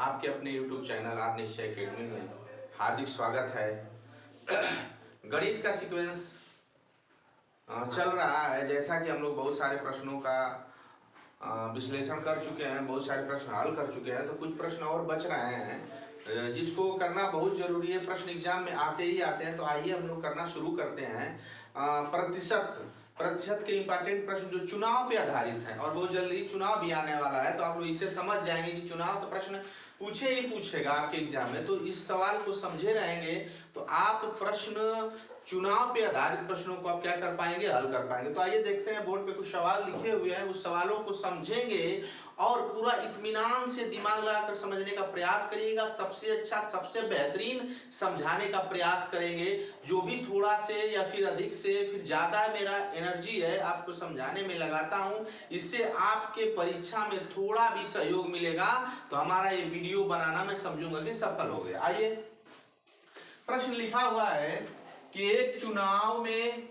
आपके अपने YouTube channel are निश्चय अकेडमी में हार्दिक स्वागत है। गणित का सीक्वेंस चल रहा है। जैसा कि हम लोग बहुत सारे प्रश्नों का विश्लेषण कर चुके हैं, बहुत सारे प्रश्न हल कर चुके हैं, तो कुछ प्रश्न और बच रहे हैं जिसको करना बहुत जरूरी है। प्रश्न एग्जाम में आते ही आते हैं, तो आइए हम लोग करना शुरू करते हैं। प्रतिशत के इंपॉर्टेंट प्रश्न जो चुनाव पे आधारित है, और बहुत जल्दी चुनाव भी आने वाला है, तो आप लोग इसे समझ जाएंगे कि चुनाव का प्रश्न पूछे ही पूछेगा आपके एग्जाम में। तो इस सवाल को समझे रहेंगे तो आप प्रश्न चुनाव पे आधारित प्रश्नों को आप क्या कर पाएंगे, हल कर पाएंगे। तो आइए देखते हैं, बोर्ड पे कुछ सवाल लिखे हुए हैं, उस सवालों को समझेंगे और पूरा इत्मीनान से दिमाग लगाकर समझने का प्रयास करिएगा। सबसे अच्छा, सबसे बेहतरीन समझाने का प्रयास करेंगे। जो भी थोड़ा से या फिर अधिक से फिर ज्यादा मेरा एनर्जी है आपको समझाने में लगाता हूं, इससे आपके परीक्षा में थोड़ा भी सहयोग मिलेगा, तो हमारा ये वीडियो बनाना मैं समझूंगा कि सफल हो गया। आइए, प्रश्न लिखा हुआ है कि एक चुनाव में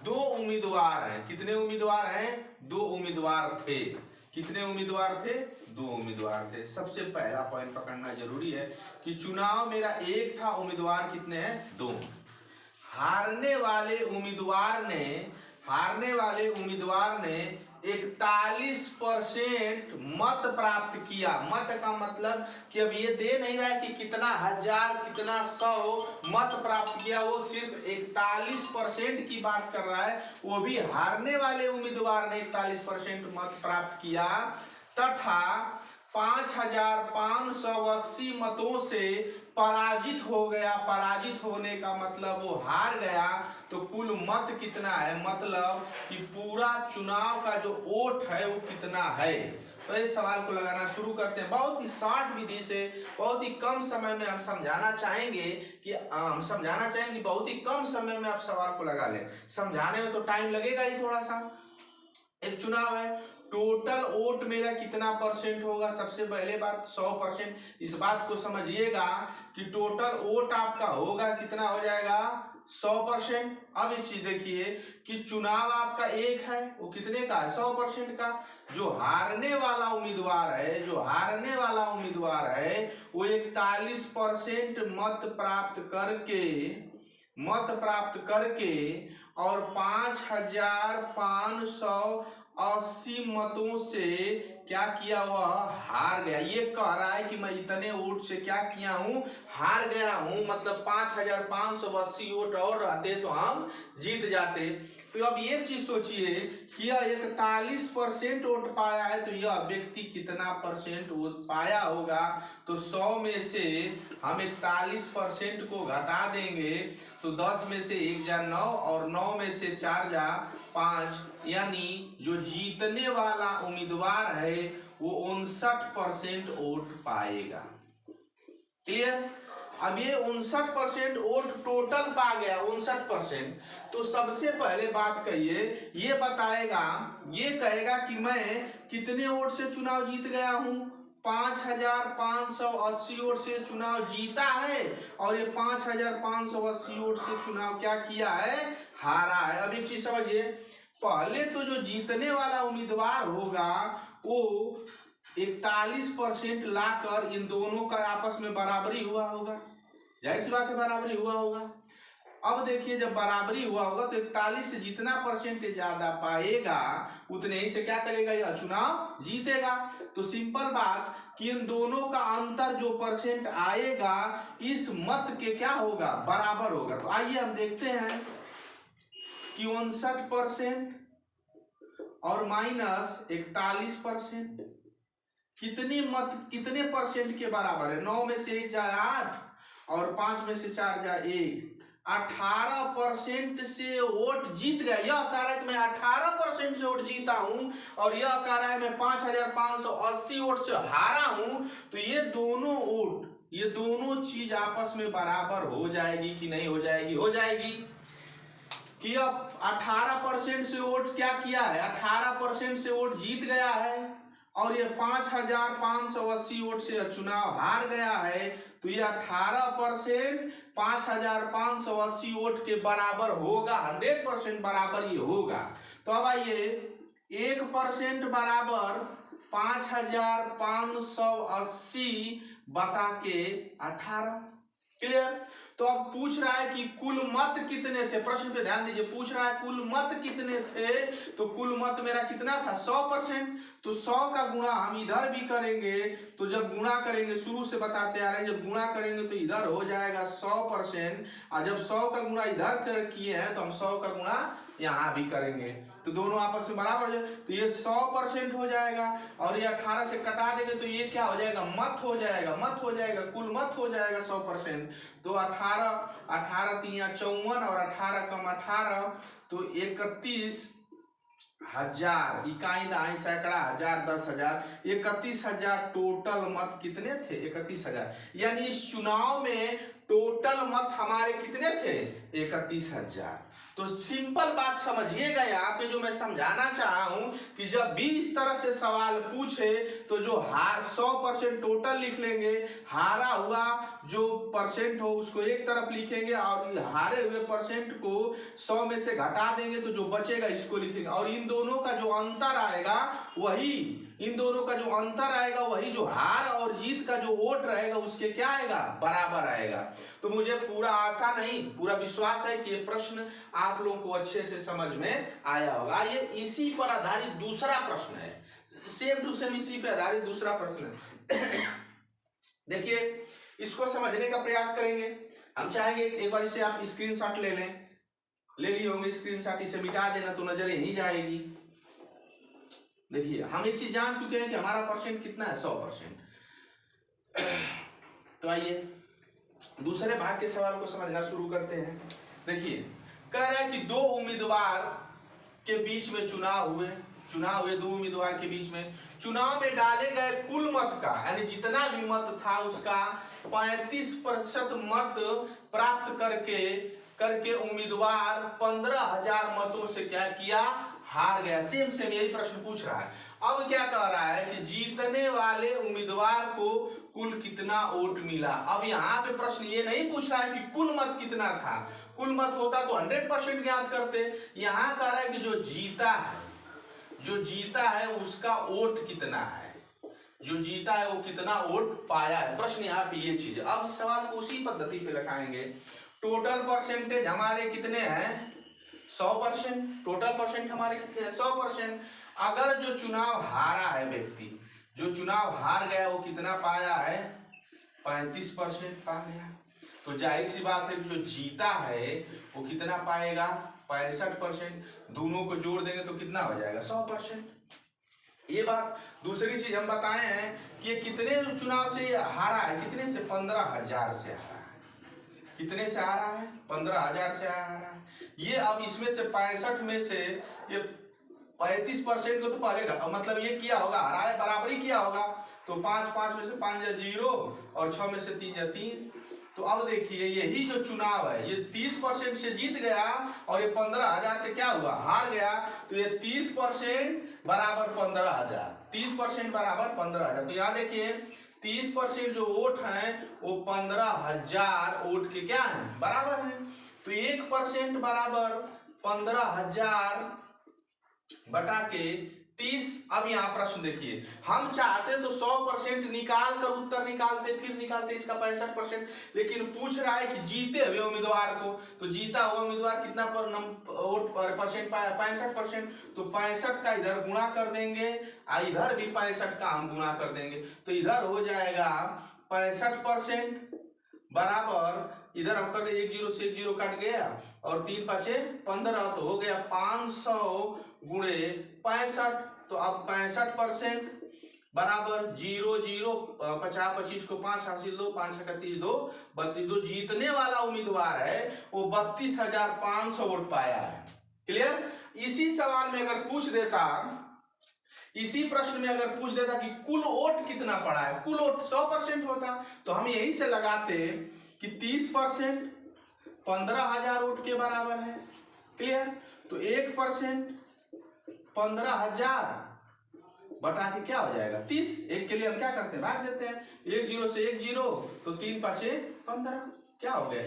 दो उम्मीदवार हैं। कितने उम्मीदवार हैं? दो उम्मीदवार थे। कितने उम्मीदवार थे? दो उम्मीदवार थे। सबसे पहला पॉइंट पकड़ना जरूरी है कि चुनाव मेरा एक था, उम्मीदवार कितने हैं? दो। हारने वाले उम्मीदवार ने 41% मत प्राप्त किया। मत का मतलब कि अब ये दे नहीं रहा है कि कितना हजार, कितना 100 मत प्राप्त किया, वो सिर्फ 41% की बात कर रहा है। वो भी हारने वाले उम्मीदवार ने 41% मत प्राप्त किया तथा 5580 मतों से पराजित हो गया। पराजित होने का मतलब वो हार गया। तो कुल मत कितना है, मतलब कि पूरा चुनाव का जो वोट है वो कितना है। तो इस सवाल को लगाना शुरू करते हैं। बहुत ही शॉर्ट विधि से, बहुत ही कम समय में हम समझाना चाहेंगे कि बहुत ही कम समय में आप सवाल को लगा लें। समझाने में तो टाइम लगेगा ही थोड़ा सा। एक चुनाव है, टोटल वोट मेरा कितना परसेंट होगा? सबसे पहले बात 100%। इस बात को समझिएगा कि टोटल वोट आपका होगा, कितना हो जाएगा? 100%। अब एक चीज देखिए कि चुनाव आपका एक है, वो कितने का है? 100% का। जो हारने वाला उम्मीदवार है वो 41% मत प्राप्त करके और 5580 मतों से क्या किया? हुआ हार गया। ये कह रहा है कि मैं इतने वोट से क्या किया हूं? हार गया हूं। मतलब 5580 वोट और रहते तो हम जीत जाते। तो अब ये चीज सोचिए कि यह 41% वोट पाया है, तो यह व्यक्ति कितना परसेंट वोट पाया होगा? तो 100 में से हम 41% को घटा देंगे, तो 10 में से 1 जा 9 और 9 में से 4 जा 5, यानी जो जीतने वाला उम्मीदवार है वो 59% वोट पाएगा। क्लियर? अब ये 59% वोट टोटल पा गया, 59%। तो सबसे पहले बात कहिए, ये कहेगा कि मैं कितने वोट से चुनाव जीत गया हूं? 5580 वोट से चुनाव जीता है, और ये 5580 वोट से चुनाव क्या किया है? हारा है। अब एक चीज समझिए, पहले तो जो जीतने वाला उम्मीदवार होगा वो 41% लाकर इन दोनों का आपस में बराबरी हुआ होगा। जाहिर सी बात है, बराबरी हुआ होगा। अब देखिए, जब बराबरी हुआ होगा तो 41 से जितना परसेंट ज्यादा पाएगा उतने ही से क्या करेगा? यह चुनाव जीतेगा। तो सिंपल बात कि इन दोनों का अंतर जो परसेंट आएगा इस मत के क्या होगा? बराबर होगा। तो आइए हम देखते हैं कि 59% और माइनस 41% कितने परसेंट के बराबर है? 9 में से 1 जाए 8 और 5 में से 4 जाए 1, 18% से वोट जीत गया। यह कह रहा है कि मैं 18% से वोट जीता हूं, और यह कह रहा है मैं 5580 वोट से हारा हूं। तो ये दोनों चीज आपस में बराबर हो जाएगी कि नहीं हो जाएगी? हो जाएगी। कि अब 18% से वोट क्या किया है? 18% से वोट जीत गया है, और ये 5580 वोट से चुनाव हार गया है। तो ये 18% 5580 वोट के बराबर होगा, 100% बराबर ये होगा। तो अब आइए, 1% बराबर 5580 बटा के 18। क्लियर। तो अब पूछ रहा है कि कुल मत कितने थे, प्रश्न पे ध्यान दीजिए, पूछ रहा है कुल मत कितने थे, तो कुल मत मेरा कितना था 100%। तो 100 का गुणा हम इधर भी करेंगे, तो जब गुणा करेंगे, शुरू से बताते आ रहे हैं, जब गुणा करेंगे तो इधर हो जाएगा 100%, और जब 100 का गुणा इधर किए हैं तो हम 100 का गुणा यहाँ भी करेंगे, तो दोनों आपस में बराबर हो जाए, तो ये 100% हो जाएगा, और ये 18 से कटा देंगे तो ये क्या हो जाएगा, मत हो जाएगा, मत हो जाएगा, कुल मत हो जाएगा 100%। तो 18 3 54 और 18 कम 18 तो 31,000, इकाई दाई सैकड़ा हजार 10,000, 31,000 टोटल मत कितने थे, 31,000। यानी इस चुनाव में टोटल मत हमारे कितने थे, 31,000। तो सिंपल बात समझिएगा यहाँ पे, जो मैं समझाना चाहा हूं कि जब भी इस तरह से सवाल पूछे तो जो 100% टोटल लिख लेंगे, हारा हुआ जो परसेंट हो उसको एक तरफ लिखेंगे, और हारे हुए परसेंट को 100 में से घटा देंगे तो जो बचेगा इसको लिखेंगे, और इन दोनों का जो अंतर आएगा वही, इन दोनों का जो अंतर आएगा वही जो हार और जीत का जो वोट रहेगा उसके क्या आएगा, बराबर आएगा। तो मुझे पूरा आशा नहीं, पूरा विश्वास है कि ये प्रश्न आप लोगों को अच्छे से समझ में आया होगा। ये इसी पर आधारित दूसरा प्रश्न है, सेम टू सेम इसी पर आधारित दूसरा प्रश्न है। देखिए इसको समझने का प्रयास करेंगे। हम चाहेंगे एक बार इसे आप स्क्रीनशॉट ले लें, ले लिए होंगे स्क्रीनशॉट, इसे मिटा देना तो नजर यहीं जाएगी। देखिए हम एक चीज जान चुके हैं कि हमारा परसेंट कितना है, 100%। तो आइए दूसरे भाग के सवाल को समझना शुरू करते हैं। देखिए कह रहा है कि दो उम्मीदवार के बीच में चुनाव हुए, दो उम्मीदवार के बीच में चुनाव में डाले गए कुल मत का, यानी जितना भी मत था उसका 35% मत प्राप्त करके उम्मीदवार 15,000 मतों से क्या किया, हार गया। सेम यही प्रश्न पूछ रहा है। अब क्या कह रहा है कि जीतने वाले उम्मीदवार को कुल कितना वोट मिला। अब यहाँ पे प्रश्न ये नहीं पूछ रहा है कि कुल मत कितना था, कुल मत होता तो 100% ज्ञात करते। यहाँ कह रहा है कि जो जीता है उसका वोट कितना है, जो जीता है वो कितना वोट पाया है। प्रश्न यहाँ पे ये चीज है। अब इस सवाल को उसी पद्धति पे लगाएंगे। टोटल परसेंटेज हमारे कितने हैं, 100%। टोटल परसेंट हमारे कितने हैं, 100%। अगर जो चुनाव हारा है व्यक्ति, जो चुनाव हार गया वो कितना पाया है, 35% पा गया। तो जाहिर सी बात है कि जो जीता है वो कितना पाएगा, 65%। दोनों को जोड़ देंगे तो कितना हो जाएगा, 100%। ये बात। दूसरी चीज हम बताए हैं कि ये कितने चुनाव से हारा है, कितने से, 15,000 से हारा है। कितने से हारा है, 15,000 से हारा है। ये अब इसमें से 65 में से ये 35% को तो पहले मतलब ये किया होगा, हरा है, बराबरी किया होगा, तो 5 में से 5 या 0 और 6 में से 3 या 3। तो अब देखिए यही जो चुनाव है ये 30% से जीत गया और ये 15,000 से क्या हुआ, हार गया। तो ये 30% बराबर 15,000, 30% बराबर 15,000। तो यहाँ देखिए 30% जो वोट हैं वो 15,000 वोट के क्या है, बराबर है। तो 1% बराबर 15,000 बटा के 30। अब यहाँ प्रश्न देखिए, हम चाहते तो 100% निकाल कर उत्तर निकालते, फिर निकालते इसका 65%, लेकिन पूछ रहा है कि जीते हुए उम्मीदवार को, तो जीता हुआ उम्मीदवार कितना वोट परसेंट पाया, 65%। तो 65 का इधर गुणा कर देंगे, इधर भी 65 का हम गुणा कर देंगे, तो इधर हो जाएगा 65% बराबर, इधर हम कर दे 1 0 से 1 0 कट गया और 3 5 15, तो हो गया 500 गुणे 65। तो अब 65% बराबर 0 0 50 25 को 5 हासिल 2 5 31 2 32। तो जीतने वाला उम्मीदवार है वो 32,500 वोट पाया है। क्लियर। इसी सवाल में अगर पूछ देता, इसी प्रश्न में अगर पूछ देता कि कुल वोट कितना पड़ा है, कुल वोट 100% होता, तो हम यही से लगाते कि 30% 15,000 वोट के बराबर है। क्लियर। तो 1% 15,000 बटा के क्या हो जाएगा, 30। एक के लिए हम क्या करते हैं, भाग देते हैं, 1 0 से 1 0, तो 3 5 15। क्या हो गया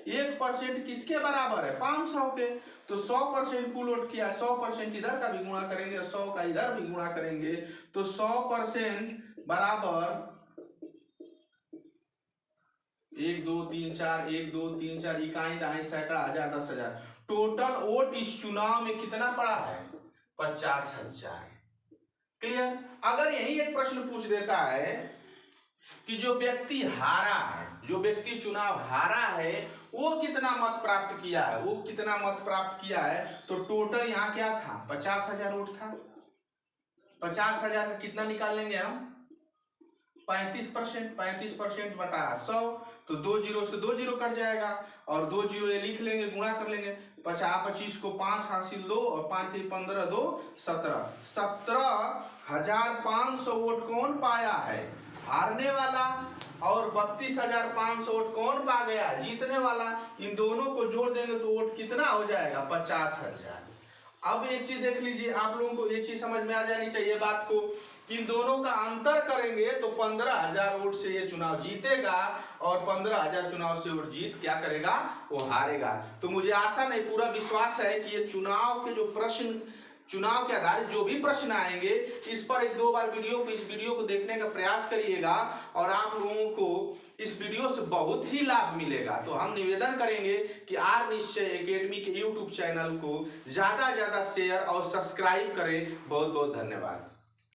1% किसके बराबर है 500 के। तो 100% को उलट किया 100% इधर का भी गुणा करेंगे 100 का इधर भी गुणा करेंगे तो 100% बराबर 1 2 3 4 1 2 3 4 इकाई दहाई सैकड़ा हजार 10,000। टोटल वोट इस चुनाव में कितना पड़ा है 50,000। क्लियर। अगर यही एक प्रश्न पूछ देता है कि जो व्यक्ति हारा है, जो व्यक्ति चुनाव हारा है वो कितना मत प्राप्त किया है, वो कितना मत प्राप्त किया है, तो टोटल यहाँ क्या था 50,000 वोट था। 50,000 का कितना निकाल लेंगे हम 35% बटा 100 तो 2 जीरो से 2 जीरो कट जाएगा और 2 जीरो ये लिख लेंगे गुणा कर लेंगे 25 को 5 हासिल 2 और 5 15 2 17 17,500 वोट कौन पाया है हारने वाला और 32,500 वोट कौन पा गया जीतने वाला। इन दोनों को जोड़ देंगे तो वोट कितना हो जाएगा 50,000। अब एक चीज देख लीजिए आप लोगों को ये चीज समझ में आ जानी चाहिए बात को, इन दोनों का अंतर करेंगे तो 15,000 वोट से ये चुनाव जीतेगा और 15,000 चुनाव से वोट जीत क्या करेगा वो हारेगा। तो मुझे आशा नहीं पूरा विश्वास है कि ये चुनाव के जो प्रश्न चुनाव के आधारित जो भी प्रश्न आएंगे इस पर 1-2 बार इस वीडियो को देखने का प्रयास करिएगा और आप लोगों को इस वीडियो से बहुत ही लाभ मिलेगा। तो हम निवेदन करेंगे कि आर निश्चय एकेडमी के यूट्यूब चैनल को ज्यादा शेयर और सब्सक्राइब करें। बहुत बहुत धन्यवाद।